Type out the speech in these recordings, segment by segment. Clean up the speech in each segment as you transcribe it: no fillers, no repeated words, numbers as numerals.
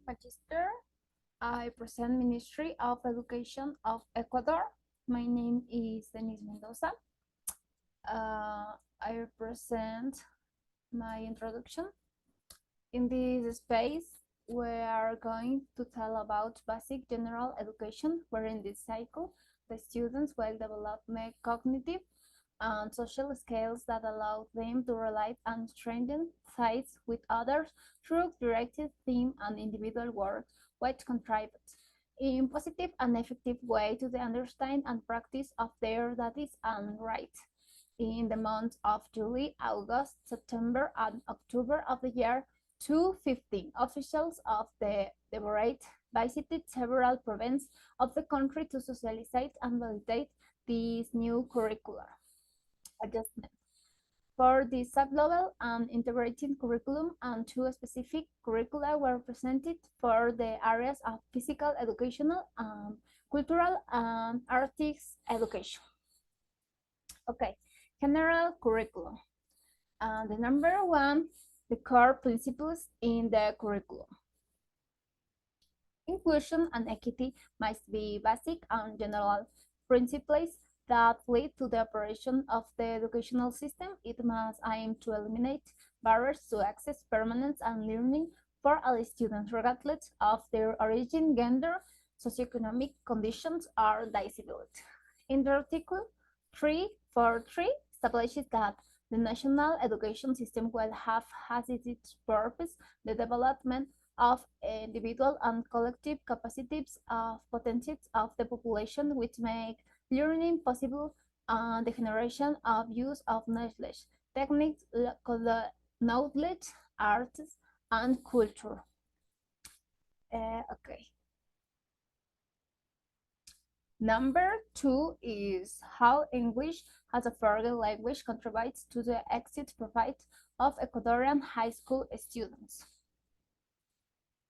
Magister. I present Ministry of Education of Ecuador. My name is Denise Mendoza. I present my introduction. In this space, we are going to tell about basic general education, where in this cycle, the students will develop cognitive and social skills that allow them to relate and strengthen ties with others through directed theme and individual work, which contribute in positive and effective way to the understanding and practice of their duties and rights. In the months of July, August, September, and October of the year 2015, officials of the Deborate visited several provinces of the country to socialize and validate these new curricula adjustment. For the sublevel and integrated curriculum and two specific curricula were presented for the areas of physical educational, cultural, and artists education. Okay, general curriculum. The number one, the core principles in the curriculum. Inclusion and equity must be basic and general principles that lead to the operation of the educational system. It must aim to eliminate barriers to access, permanence, and learning for all students, regardless of their origin, gender, socioeconomic conditions, or disability. In the Article 343 establishes that the national education system will have as its purpose the development of individual and collective capacities of potentials of the population, which make learning possible and the generation of use of knowledge, techniques, knowledge, arts, and culture. Okay. Number two is how English as a foreign language contributes to the exit profile of Ecuadorian high school students.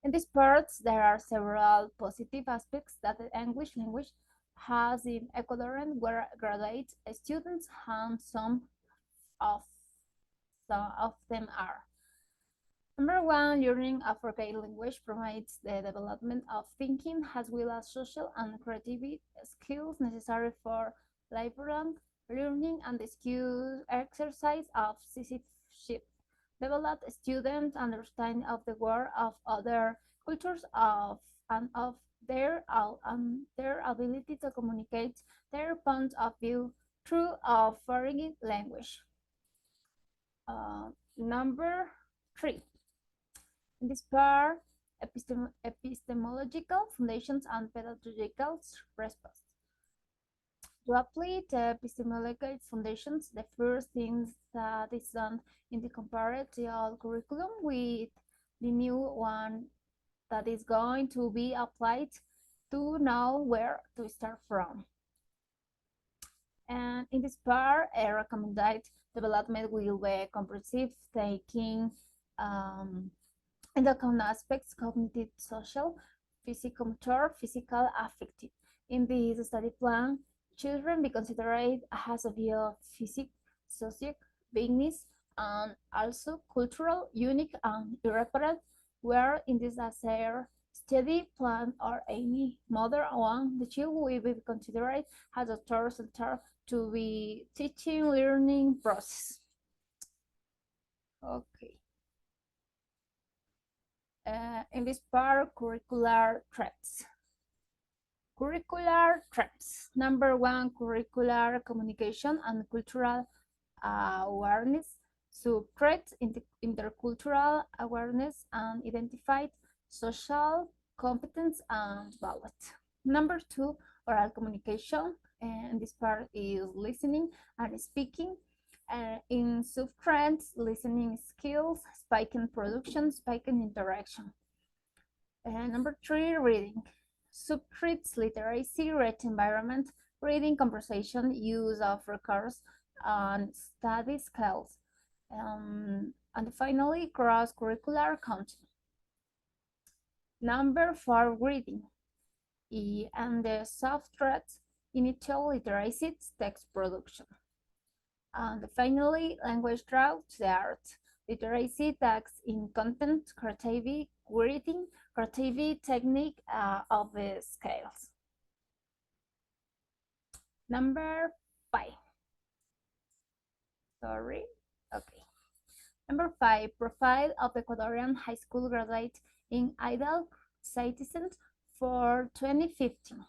In these parts, there are several positive aspects that the English language has in Ecuadorian graduate students, and some of them are. Number one, learning a foreign language promotes the development of thinking as well as social and creative skills necessary for lifelong learning and the skill exercise of citizenship. Develop students' understanding of the world of other cultures and of their ability to communicate their point of view through a foreign language. Number three. In this part, epistemological foundations and pedagogical response. To apply the epistemological foundations, the first thing that is done in the comparative curriculum with the new one that is going to be applied to know where to start from. And in this part, a recommended development will be comprehensive, taking into account aspects cognitive, social, physicomotor, physical, affective. In this study plan, children be considered as a physic, social, business, and also cultural, unique, and irreparable, where in this study plan or any mother one, the child will be considered as a third center to be teaching learning process. Okay. In this part, curricular traits. Curricular traits. Number one, curricular communication and cultural awareness. Sub-traits, intercultural awareness and identified social competence and values. Number two, oral communication. And this part is listening and speaking. In sub-traits, listening skills, speaking production, speaking interaction. Number three, reading. Sub-traits, literacy, read environment, reading, conversation, use of records, and study skills. And finally, cross-curricular content. Number four, reading. And the soft traits, initial literacy, text production. And finally, language through the arts, Literacy tags in content, creativity, writing, creativity, technique of the scales. Number 5. Sorry. Okay. Number 5, profile of Ecuadorian high school graduate in ideal citizens for 2015.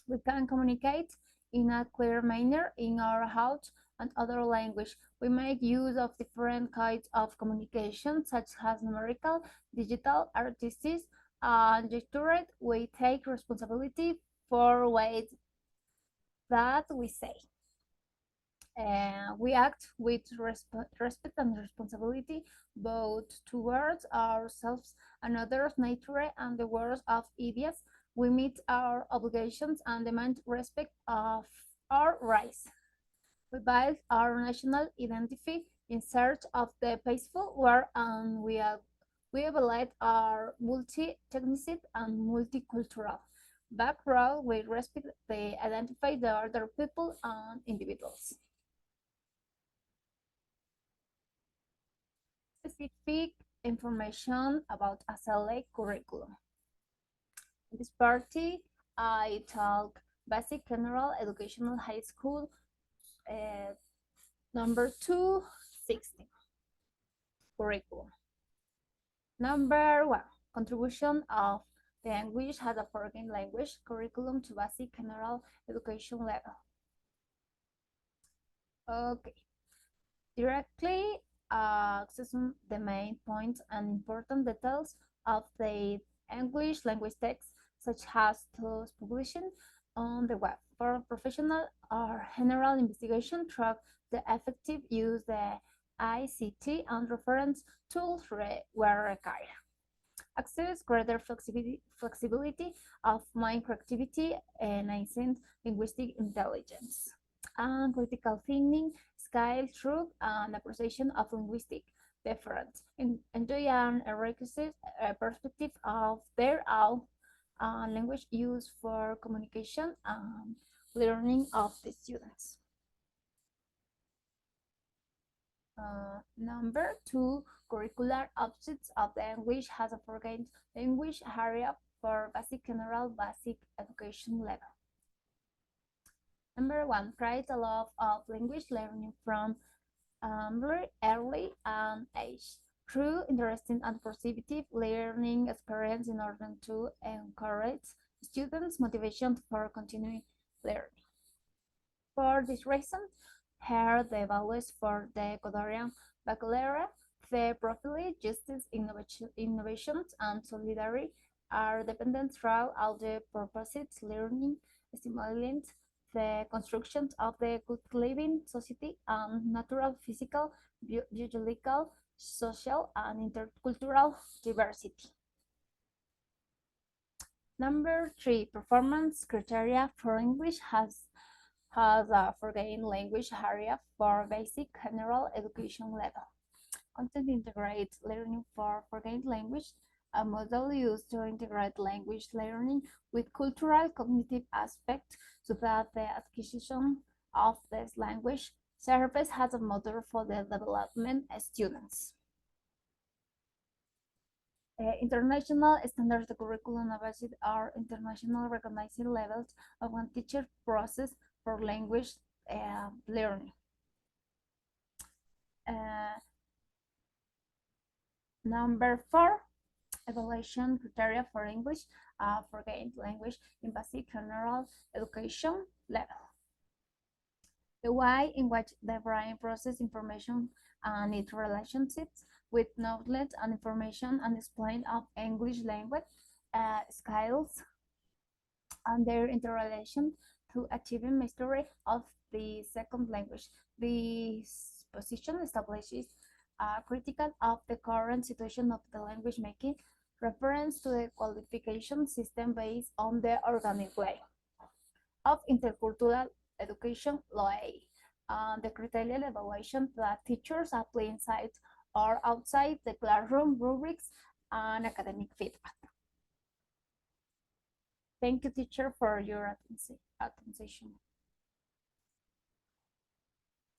We can communicate in a clear manner in our house and other language. We make use of different kinds of communication, such as numerical, digital, artistic, and gestured. We take responsibility for ways that we say. We act with respect and responsibility both towards ourselves and others, nature, and the world of ideas. We meet our obligations and demand respect of our rights. We build our national identity in search of the peaceful world, and we evaluate our multi-ethnicity and multicultural background. We respect the identify the other people and individuals. Specific information about a select curriculum. In this party, I talk basic general educational high school, number 260 curriculum. Number 1, contribution of the English as a foreign language curriculum to basic general education level. Okay. Directly accessing the main points and important details of the English language text, such as those publishing on the web. For professional or general investigation, track the effective use the ICT and reference tools were required. Access greater flexibility of mind creativity and enhance linguistic intelligence. And critical thinking, skill, truth, and appreciation of linguistic difference. Enjoy an requisite perspective of their own language use for communication and learning of the students. Number 2, curricular objects of the English has a foreign language area for basic general basic education level. Number 1, create a love of language learning from very early age through interesting and positive learning experience in order to encourage students' motivation for continuing learning. For this reason, here the values for the Ecuadorian baccalaureate, the profile, justice, innovations, and solidarity are dependent throughout all the purposes learning, stimulating the construction of the good living society and natural, physical, biological, social, and intercultural diversity. Number 3, performance criteria for English has a foreign language area for basic general education level. Content integrates learning for foreign language, a model used to integrate language learning with cultural cognitive aspects so that the acquisition of this language serves as a model for the development of students. International standards curriculum based are international recognized levels of one teacher process for language learning. Number 4, evaluation criteria for English for gained language in basic general education level. The way in which the brain processes information and its relationships with knowledge and information and explain of English language skills and their interrelation to achieving mastery of the second language. This position establishes critical of the current situation of the language making reference to the qualification system based on the organic way of intercultural education law. The criteria evaluation that teachers apply inside or outside the classroom rubrics and academic feedback. Thank you, teacher, for your attention.